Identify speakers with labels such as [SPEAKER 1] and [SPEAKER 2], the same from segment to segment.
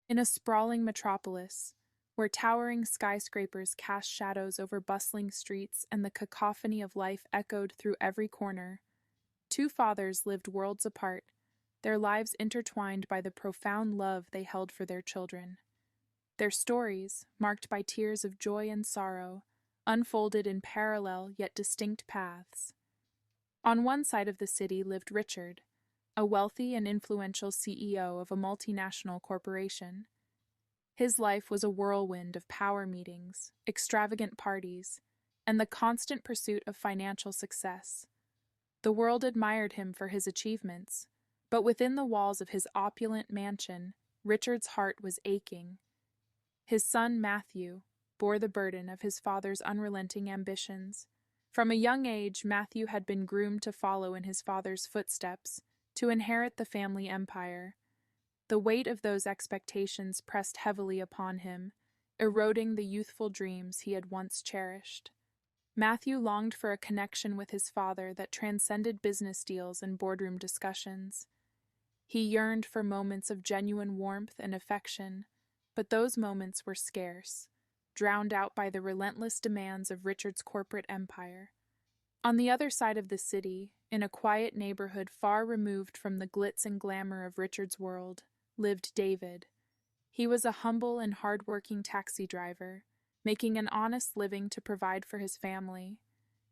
[SPEAKER 1] In a sprawling metropolis, where towering skyscrapers cast shadows over bustling streets and the cacophony of life echoed through every corner, two fathers lived worlds apart, their lives intertwined by the profound love they held for their children. Their stories, marked by tears of joy and sorrow, unfolded in parallel yet distinct paths. On one side of the city lived Richard, a wealthy and influential CEO of a multinational corporation. His life was a whirlwind of power meetings, extravagant parties, and the constant pursuit of financial success. The world admired him for his achievements, but within the walls of his opulent mansion, Richard's heart was aching. His son Matthew bore the burden of his father's unrelenting ambitions. From a young age, Matthew had been groomed to follow in his father's footsteps, to inherit the family empire. The weight of those expectations pressed heavily upon him, eroding the youthful dreams he had once cherished. Matthew longed for a connection with his father that transcended business deals and boardroom discussions. He yearned for moments of genuine warmth and affection, but those moments were scarce, drowned out by the relentless demands of Richard's corporate empire. On the other side of the city, in a quiet neighborhood far removed from the glitz and glamour of Richard's world, lived David. He was a humble and hard-working taxi driver, making an honest living to provide for his family.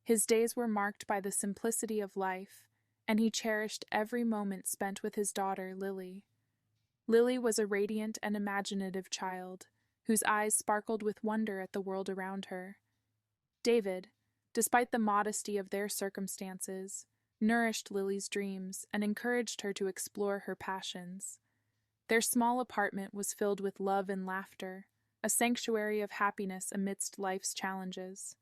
[SPEAKER 1] His days were marked by the simplicity of life, and he cherished every moment spent with his daughter, Lily. Lily was a radiant and imaginative child, whose eyes sparkled with wonder at the world around her. David, despite the modesty of their circumstances, nourished Lily's dreams and encouraged her to explore her passions. Their small apartment was filled with love and laughter, a sanctuary of happiness amidst life's challenges.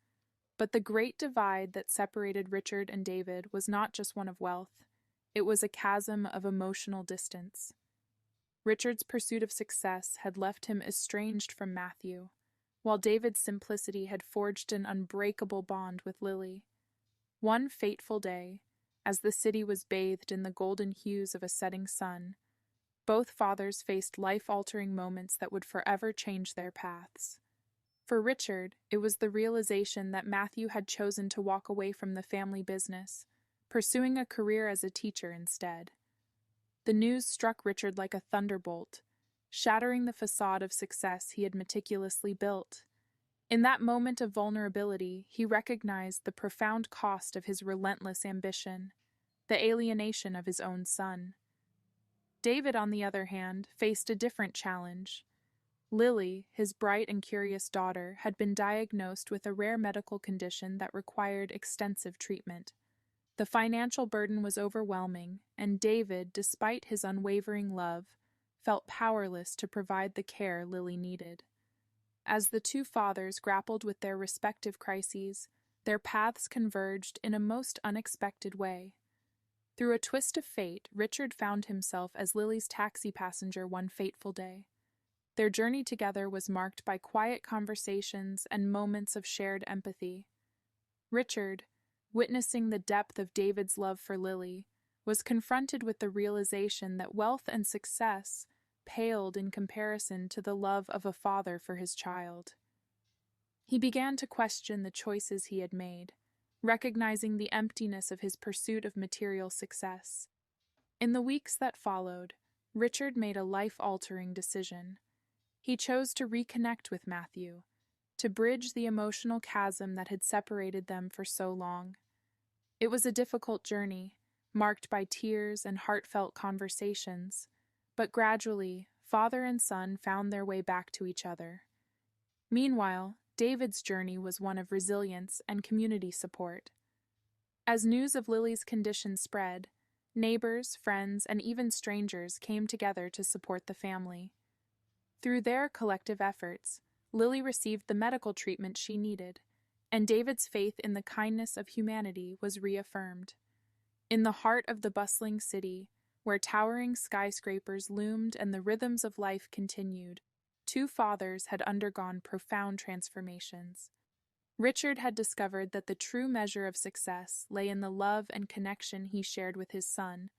[SPEAKER 1] But the great divide that separated Richard and David was not just one of wealth, it was a chasm of emotional distance. Richard's pursuit of success had left him estranged from Matthew, while David's simplicity had forged an unbreakable bond with Lily. One fateful day, as the city was bathed in the golden hues of a setting sun, both fathers faced life-altering moments that would forever change their paths. For Richard, it was the realization that Matthew had chosen to walk away from the family business, pursuing a career as a teacher instead. The news struck Richard like a thunderbolt, shattering the facade of success he had meticulously built. In that moment of vulnerability, he recognized the profound cost of his relentless ambition, the alienation of his own son. David, on the other hand, faced a different challenge. Lily, his bright and curious daughter, had been diagnosed with a rare medical condition that required extensive treatment. The financial burden was overwhelming, and David, despite his unwavering love, felt powerless to provide the care Lily needed. As the two fathers grappled with their respective crises, their paths converged in a most unexpected way. Through a twist of fate, Richard found himself as Lily's taxi passenger one fateful day. Their journey together was marked by quiet conversations and moments of shared empathy. Richard, witnessing the depth of David's love for Lily, was confronted with the realization that wealth and success paled in comparison to the love of a father for his child. He began to question the choices he had made, recognizing the emptiness of his pursuit of material success. In the weeks that followed, Richard made a life-altering decision. He chose to reconnect with Matthew, to bridge the emotional chasm that had separated them for so long. It was a difficult journey, marked by tears and heartfelt conversations, but gradually, father and son found their way back to each other. Meanwhile, David's journey was one of resilience and community support. As news of Lily's condition spread, neighbors, friends, and even strangers came together to support the family. Through their collective efforts, Lily received the medical treatment she needed, and David's faith in the kindness of humanity was reaffirmed. In the heart of the bustling city, where towering skyscrapers loomed and the rhythms of life continued, two fathers had undergone profound transformations. Richard had discovered that the true measure of success lay in the love and connection he shared with his son,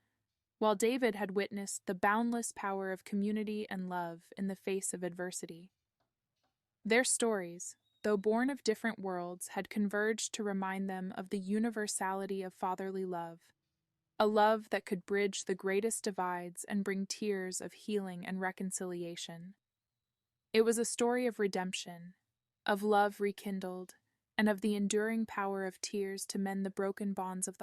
[SPEAKER 1] while David had witnessed the boundless power of community and love in the face of adversity. Their stories, though born of different worlds, had converged to remind them of the universality of fatherly love, a love that could bridge the greatest divides and bring tears of healing and reconciliation. It was a story of redemption, of love rekindled, and of the enduring power of tears to mend the broken bonds of the